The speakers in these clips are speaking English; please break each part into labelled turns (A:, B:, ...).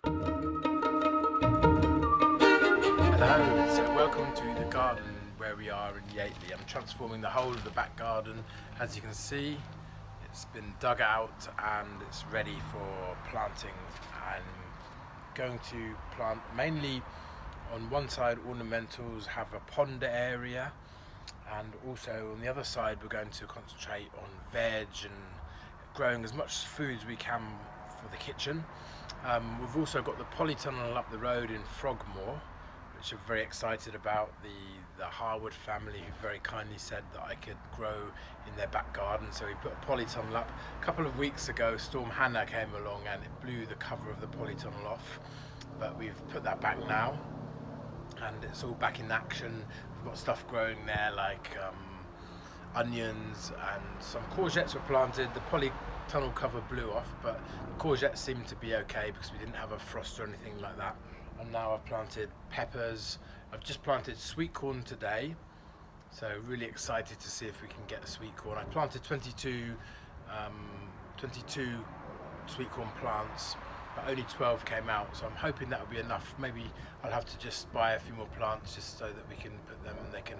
A: Hello, so welcome to the garden where we are in Yateley. I'm transforming the whole of the back garden. As you can see, it's been dug out and it's ready for planting. I'm going to plant mainly on one side ornamentals, have a pond area, and also on the other side we're going to concentrate on veg and growing as much food as we can for the kitchen. We've also got the polytunnel up the road in Frogmore, which I'm very excited about. The Harwood family who very kindly said that I could grow in their back garden, so we put a polytunnel up. A couple of weeks ago Storm Hannah came along and it blew the cover of the polytunnel off, but we've put that back now and it's all back in action. We've got stuff growing there like onions, and some courgettes were planted. The polytunnel cover blew off, but the courgettes seemed to be okay because we didn't have a frost or anything like that. And now I've planted peppers. I've just planted sweet corn today, so really excited to see if we can get the sweet corn. I planted 22 sweet corn plants, but only 12 came out, so I'm hoping that will be enough. Maybe I'll have to just buy a few more plants just so that we can put them and they can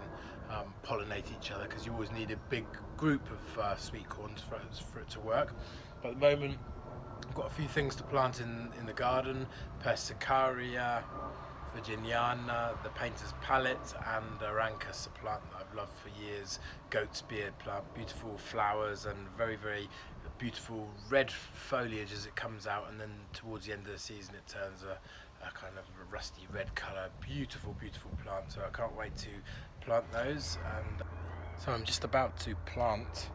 A: pollinate each other, because you always need a big group of sweet corns for it to work. But at the moment I've got a few things to plant in the garden: Sequoia Virginiana, the painter's palette, and Aranchus, a plant that I've loved for years. Goat's beard plant, beautiful flowers and very, very beautiful red foliage as it comes out, and then towards the end of the season it turns a kind of a rusty red colour. Beautiful, beautiful plant, so I can't wait to plant those. And so I'm just about to plant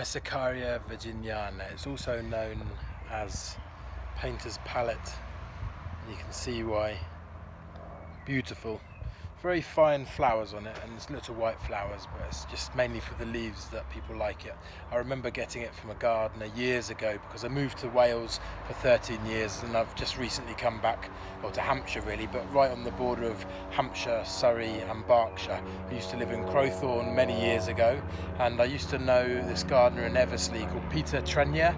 A: Sequoia Virginiana. It's also known as painter's palette, and you can see why. Beautiful, very fine flowers on it, and it's little white flowers, but it's just mainly for the leaves that people like it. I remember getting it from a gardener years ago because I moved to Wales for 13 years and I've just recently come back, or to Hampshire really, but right on the border of Hampshire, Surrey and Berkshire. I used to live in Crowthorne many years ago, and I used to know this gardener in Eversley called Peter Trenier,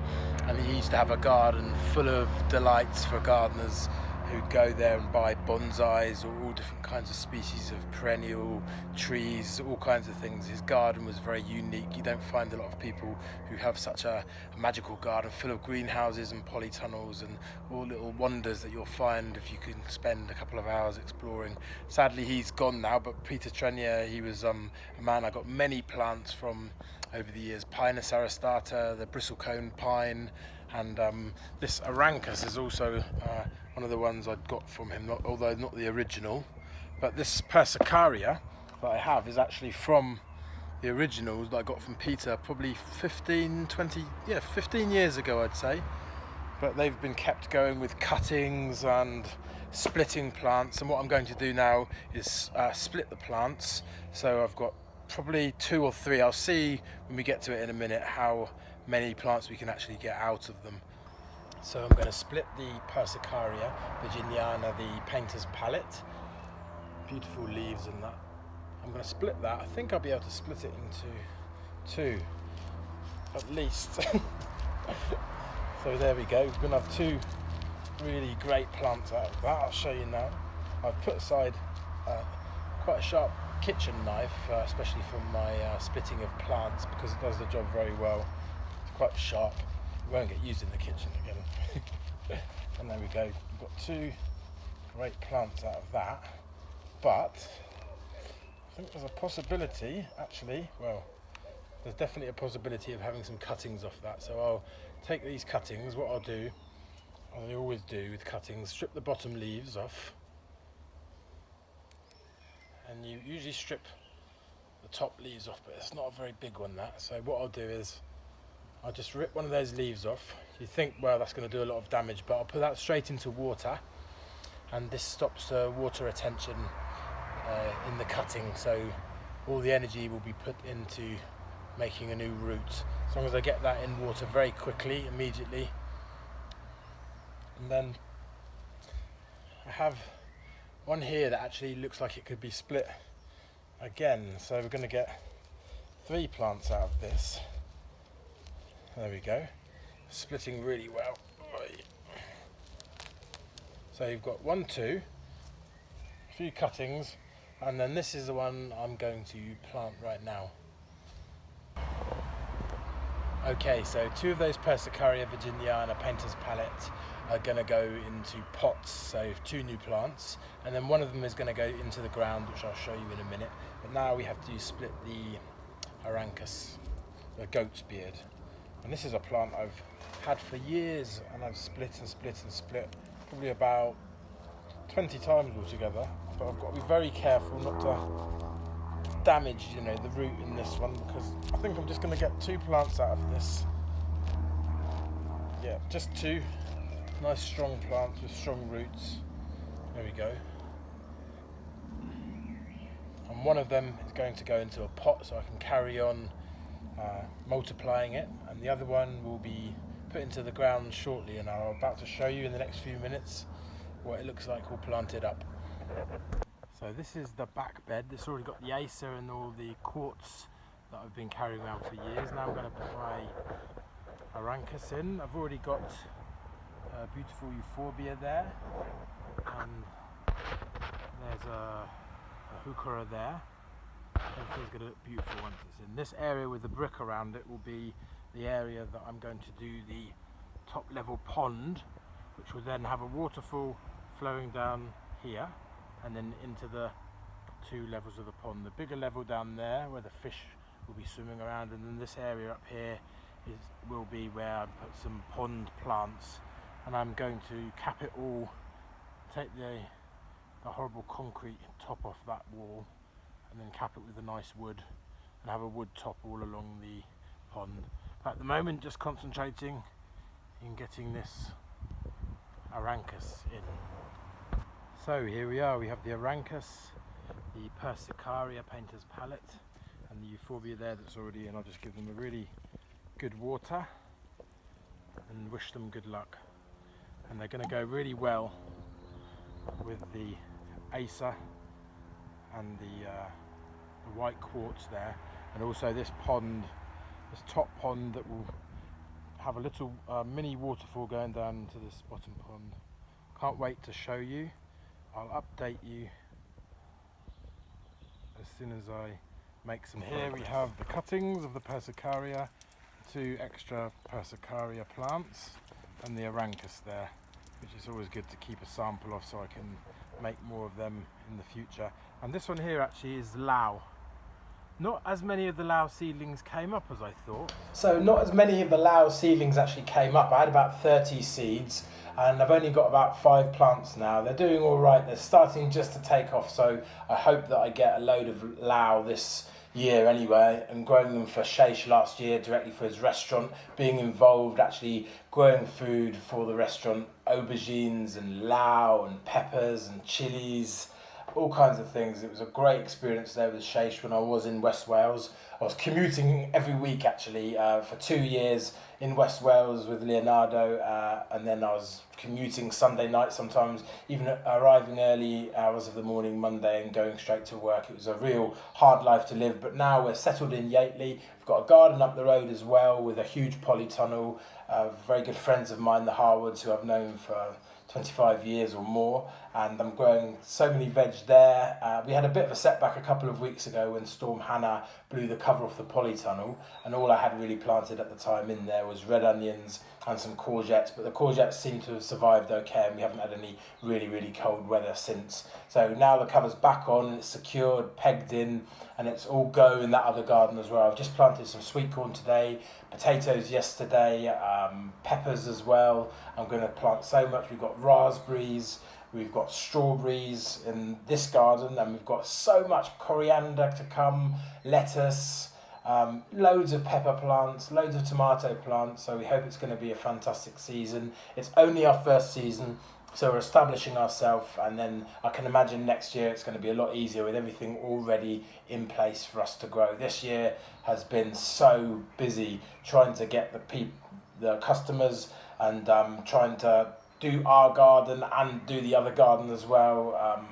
A: and he used to have a garden full of delights for gardeners who'd go there and buy bonsais or all different kinds of species of perennial trees, all kinds of things. His garden was very unique. You don't find a lot of people who have such a magical garden full of greenhouses and polytunnels and all little wonders that you'll find if you can spend a couple of hours exploring. Sadly he's gone now, but Peter Trenier, he was a man I got many plants from over the years. Pinus aristata, the bristlecone pine, and this Aranchus is also one of the ones I'd got from him, although not the original. But this Persicaria that I have is actually from the originals that I got from Peter probably 15 years ago, I'd say. But they've been kept going with cuttings and splitting plants, and what I'm going to do now is split the plants. So I've got probably 2 or 3. I'll see when we get to it in a minute how many plants we can actually get out of them. So I'm going to split the Persicaria Virginiana, the painter's palette. Beautiful leaves and that. I'm going to split that. I think I'll be able to split it into 2 at least. So there we go. We're going to have 2 really great plants out of that. I'll show you now. I've put aside quite a sharp kitchen knife, especially for my splitting of plants, because it does the job very well. It's quite sharp. It won't get used in the kitchen again. And there we go. We've got 2 great plants out of that. But I think there's a possibility, actually, well, there's definitely a possibility of having some cuttings off that. So I'll take these cuttings. What I'll do, as I always do with cuttings, strip the bottom leaves off. And you usually strip the top leaves off, but it's not a very big one, that. So what I'll do is I'll just rip one of those leaves off. You think, well, that's going to do a lot of damage, but I'll put that straight into water, and this stops water retention in the cutting, so all the energy will be put into making a new root. As long as I get that in water very quickly, immediately. And then I have one here that actually looks like it could be split again, so we're going to get 3 plants out of this. There we go, splitting really well. So you've got 1, 2, a few cuttings, and then this is the one I'm going to plant right now. Okay, so 2 of those Sequoia Virginiana painter's palettes are going to go into pots, so 2 new plants, and then one of them is going to go into the ground, which I'll show you in a minute. But now we have to split the Aranchus, the goat's beard. And this is a plant I've had for years, and I've split and split and split, probably about 20 times altogether. But I've got to be very careful not to damage, the root in this one, because I think I'm just going to get 2 plants out of this. Yeah, just 2 nice strong plants with strong roots. There we go. And one of them is going to go into a pot so I can carry on multiplying it, and the other one will be put into the ground shortly, and I'm about to show you in the next few minutes what it looks like all planted up. So this is the back bed. It's already got the acer and all the quartz that I've been carrying around for years. Now I'm going to put my Aranchus in. I've already got a beautiful euphorbia there, and there's a heuchera there. Everything's going to look beautiful once it's in. This area with the brick around it will be the area that I'm going to do the top level pond, which will then have a waterfall flowing down here and then into the 2 levels of the pond. The bigger level down there where the fish will be swimming around, and then this area up here will be where I put some pond plants, and I'm going to cap it all, take the horrible concrete top off that wall and then cap it with a nice wood and have a wood top all along the pond. But at the moment, just concentrating in getting this Aranchus in. So here we are, we have the Aranchus, the Persicaria painter's palette, and the euphorbia there that's already in. I'll just give them a really good water and wish them good luck. And they're going to go really well with the acer and the white quartz there, and also this pond, this top pond that will have a little mini waterfall going down into this bottom pond. Can't wait to show you. I'll update you as soon as I make some. Here we have the cuttings of the Persicaria, 2 extra Persicaria plants, and the Aranchus there, which is always good to keep a sample of so I can make more of them in the future. And this one here actually is Lao. Not as many of the Lao seedlings came up as I thought. So not as many of the Lao seedlings actually came up. I had about 30 seeds and I've only got about 5 plants now. They're doing all right. They're starting just to take off, so I hope that I get a load of Lao this year anyway, and growing them for Sheish last year directly for his restaurant, being involved actually growing food for the restaurant, aubergines and Lao and peppers and chilies, all kinds of things. It was a great experience there with Sheish when I was in West Wales. I was commuting every week actually for 2 years in West Wales with Leonardo, and then I was commuting Sunday night sometimes, even arriving early hours of the morning Monday and going straight to work. It was a real hard life to live, but now we're settled in Yateley. We've got a garden up the road as well with a huge polytunnel. Very good friends of mine, the Harwoods, who I've known for 25 years or more, and I'm growing so many veg there. We had a bit of a setback a couple of weeks ago when Storm Hannah blew the cover off the polytunnel, and all I had really planted at the time in there was red onions and some courgettes, but the courgettes seem to have survived okay, and we haven't had any really cold weather since. So now the cover's back on, it's secured, pegged in, and it's all go in that other garden as well. I've just planted some sweet corn today, potatoes yesterday, peppers as well. I'm going to plant so much. We've got raspberries, we've got strawberries in this garden, and we've got so much coriander to come, lettuce, loads of pepper plants, loads of tomato plants. So we hope it's going to be a fantastic season. It's only our first season, so we're establishing ourselves, and then I can imagine next year it's going to be a lot easier with everything already in place for us to grow. This year has been so busy trying to get the customers, and trying to do our garden and do the other garden as well.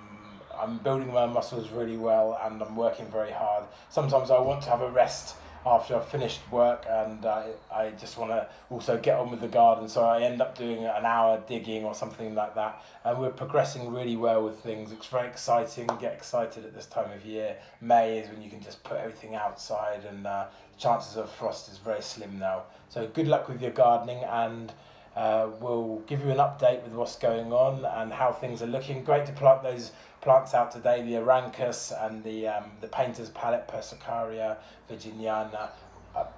A: I'm building my muscles really well, and I'm working very hard. Sometimes I want to have a rest after I've finished work, and I just want to also get on with the garden, so I end up doing an hour digging or something like that, and we're progressing really well with things. It's very exciting. Get excited at this time of year. May is when you can just put everything outside, and chances of frost is very slim now. So good luck with your gardening, and we'll give you an update with what's going on and how things are looking. Great to plant those plants out today, the Aranchus and the painter's palette, Sequoia Virginiana.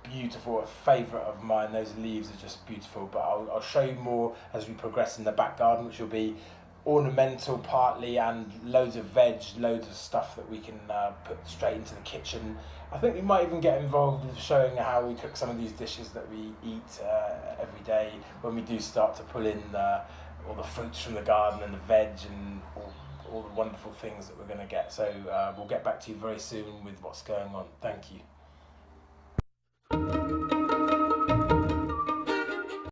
A: Beautiful, a favourite of mine. Those leaves are just beautiful, but I'll show you more as we progress in the back garden, which will be ornamental partly, and loads of veg, loads of stuff that we can put straight into the kitchen. I think we might even get involved with showing how we cook some of these dishes that we eat every day, when we do start to pull in all the fruits from the garden and the veg and all the wonderful things that we're going to get. So we'll get back to you very soon with what's going on. Thank you.